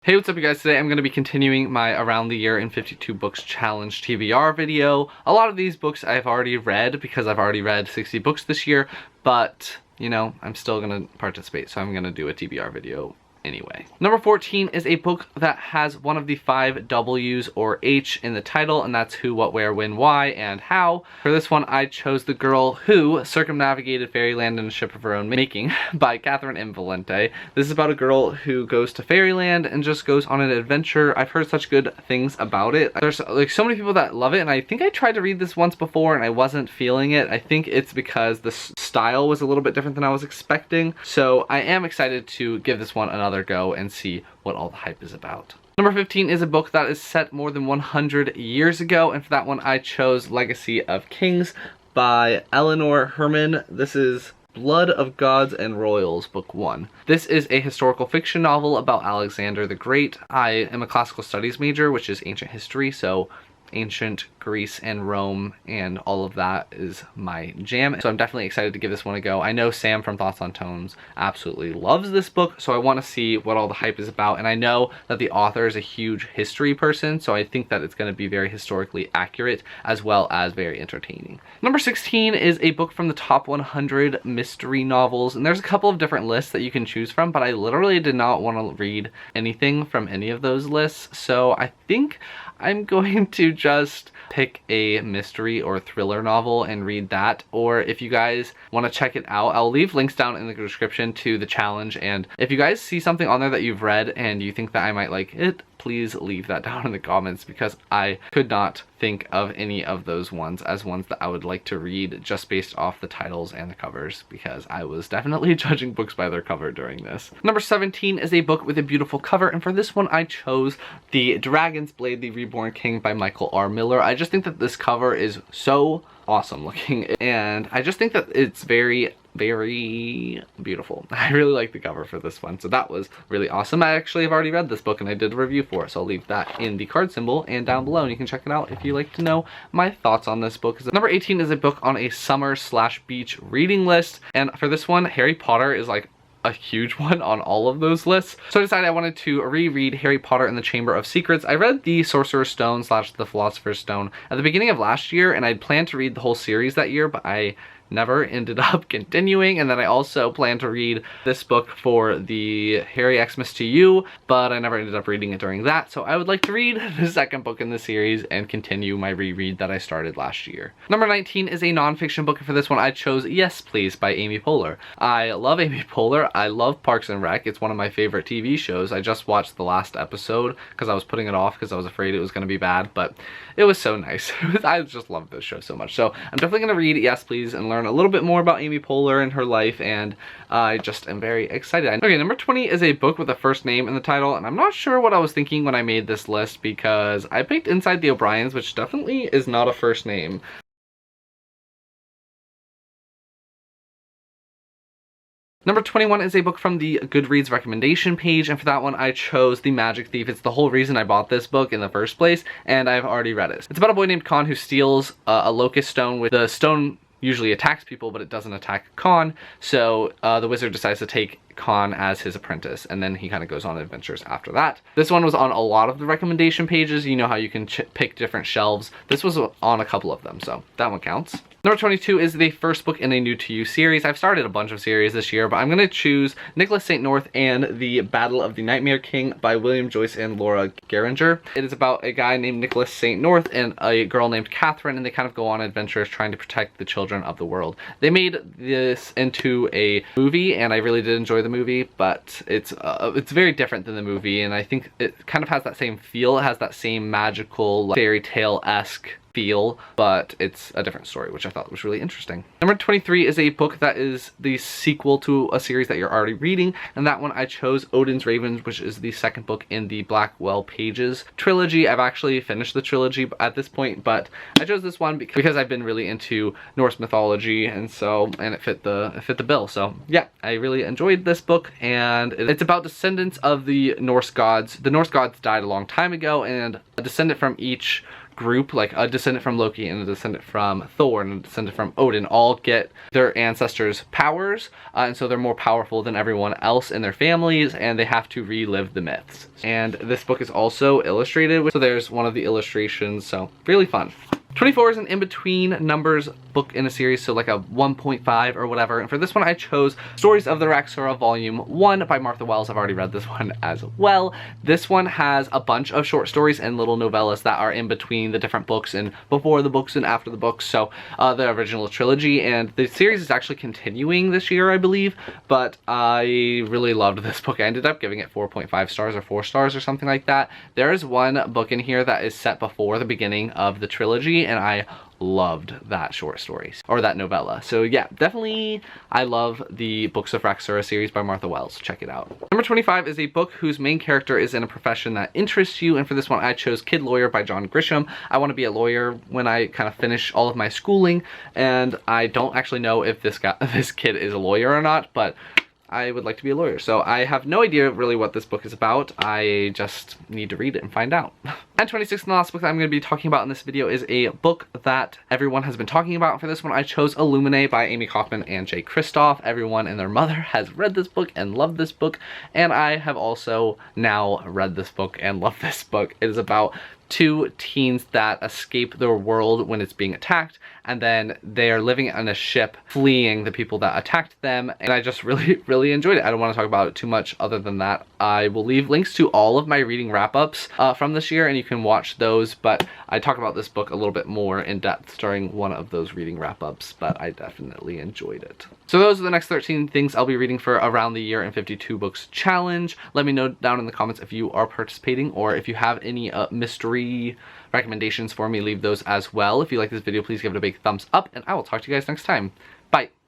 Hey, what's up you guys? Today I'm going to be continuing my Around the Year in 52 Books Challenge TBR video. A lot of these books I've already read because I've already read 60 books this year, but, you know, I'm still going to participate, so I'm going to do a TBR video anyway. Number 14 is a book that has one of the 5 W's or H in the title, and that's who, what, where, when, why, and how. For this one, I chose The Girl Who Circumnavigated Fairyland in a Ship of Her Own Making by Catherine M. Valente. This is about a girl who goes to Fairyland and just goes on an adventure. I've heard such good things about it. There's like so many people that love it, and I think I tried to read this once before and I wasn't feeling it. I think it's because the style was a little bit different than I was expecting. So I am excited to give this one another go and see what all the hype is about. Number 15 is a book that is set more than 100 years ago, and for that one I chose Legacy of Kings by Eleanor Herman. This is Blood of Gods and Royals, Book 1. This is a historical fiction novel about Alexander the Great. I am a classical studies major, which is ancient history, so ancient Greece and Rome and all of that is my jam. So I'm definitely excited to give this one a go. I know Sam from Thoughts on Tones absolutely loves this book, so I want to see what all the hype is about. And I know that the author is a huge history person, so I think that it's going to be very historically accurate as well as very entertaining. Number 16 is a book from the top 100 mystery novels, and there's a couple of different lists that you can choose from, but I literally did not want to read anything from any of those lists, so I think I'm going to just pick a mystery or thriller novel and read that. Or if you guys want to check it out, I'll leave links down in the description to the challenge, and if you guys see something on there that you've read and you think that I might like it, please leave that down in the comments, because I could not think of any of those ones as ones that I would like to read just based off the titles and the covers, because I was definitely judging books by their cover during this. Number 17 is a book with a beautiful cover, and for this one I chose The Dragon's Blade, The Reborn King by Michael R. Miller. I just think that this cover is so awesome looking, and I just think that it's very beautiful. I really like the cover for this one, so that was really awesome. I actually have already read this book and I did a review for it, so I'll leave that in the card symbol and down below, and you can check it out if you like to know my thoughts on this book. Number 18 is a book on a summer/beach reading list, and for this one, Harry Potter is like a huge one on all of those lists. So I decided I wanted to reread Harry Potter and the Chamber of Secrets. I read the Sorcerer's Stone / the Philosopher's Stone at the beginning of last year, and I'd planned to read the whole series that year, but I never ended up continuing. And then I also planned to read this book for the Harry Xmas to You, but I never ended up reading it during that. So I would like to read the second book in the series and continue my reread that I started last year. Number 19 is a nonfiction book, and for this one I chose Yes Please by Amy Poehler. I love Amy Poehler. I love Parks and Rec. It's one of my favorite TV shows. I just watched the last episode because I was putting it off because I was afraid it was going to be bad, but it was so nice. I just love this show so much. So I'm definitely going to read Yes Please and learn a little bit more about Amy Poehler and her life, and I just am very excited. Okay, number 20 is a book with a first name in the title, and I'm not sure what I was thinking when I made this list, because I picked Inside the O'Briens, which definitely is not a first name. Number 21 is a book from the Goodreads recommendation page, and for that one I chose The Magic Thief. It's the whole reason I bought this book in the first place, and I've already read it. It's about a boy named Khan who steals a locust stone. With the stone usually attacks people, but it doesn't attack Khan, so the wizard decides to take Khan as his apprentice, and then he kind of goes on adventures after that. This one was on a lot of the recommendation pages. You know how you can pick different shelves. This was on a couple of them, so that one counts. Number 22 is the first book in a new to you series. I've started a bunch of series this year, but I'm going to choose Nicholas St. North and The Battle of the Nightmare King by William Joyce and Laura Geringer. It is about a guy named Nicholas St. North and a girl named Catherine, and they kind of go on adventures trying to protect the children of the world. They made this into a movie, and I really did enjoy the movie, but it's very different than the movie, and I think it kind of has that same feel. It has that same magical, like, fairy tale-esque feel, but it's a different story, which I thought was really interesting. Number 23 is a book that is the sequel to a series that you're already reading, and that one I chose Odins Ravens, which is the second book in the Blackwell Pages trilogy. I've actually finished the trilogy at this point, but I chose this one because I've been really into Norse mythology, and it fit the bill. So yeah, I really enjoyed this book, and it's about descendants of the Norse gods. The Norse gods died a long time ago, and a descendant from each group, like a descendant from Loki and a descendant from Thor and a descendant from Odin, all get their ancestors' powers, and so they're more powerful than everyone else in their families, and they have to relive the myths. And this book is also illustrated, so there's one of the illustrations, so really fun. 24 is an in-between numbers book in a series, so like a 1.5 or whatever. And for this one, I chose Stories of the Raxura Volume 1 by Martha Wells. I've already read this one as well. This one has a bunch of short stories and little novellas that are in between the different books and before the books and after the books. So the original trilogy, and the series is actually continuing this year, I believe. But I really loved this book. I ended up giving it 4.5 stars or 4 stars or something like that. There is one book in here that is set before the beginning of the trilogy, and I loved that short story, or that novella. So yeah, definitely I love the Books of Raxura series by Martha Wells. Check it out. Number 25 is a book whose main character is in a profession that interests you, and for this one I chose Kid Lawyer by John Grisham. I want to be a lawyer when I kind of finish all of my schooling, and I don't actually know if this kid is a lawyer or not, but I would like to be a lawyer. So I have no idea really what this book is about. I just need to read it and find out. And 26th and the last book that I'm going to be talking about in this video is a book that everyone has been talking about. For this one, I chose Illuminated by Amy Kaufman and Jay Kristoff. Everyone and their mother has read this book and loved this book, and I have also now read this book and loved this book. It is about two teens that escape their world when it's being attacked, and then they are living on a ship fleeing the people that attacked them, and I just really enjoyed it. I don't want to talk about it too much other than that. I will leave links to all of my reading wrap-ups from this year, and you can watch those, but I talk about this book a little bit more in depth during one of those reading wrap-ups, but I definitely enjoyed it. So those are the next 13 things I'll be reading for Around the Year in 52 Books Challenge. Let me know down in the comments if you are participating, or if you have any mystery recommendations for me, leave those as well. If you like this video, please give it a big thumbs up, and I will talk to you guys next time. Bye!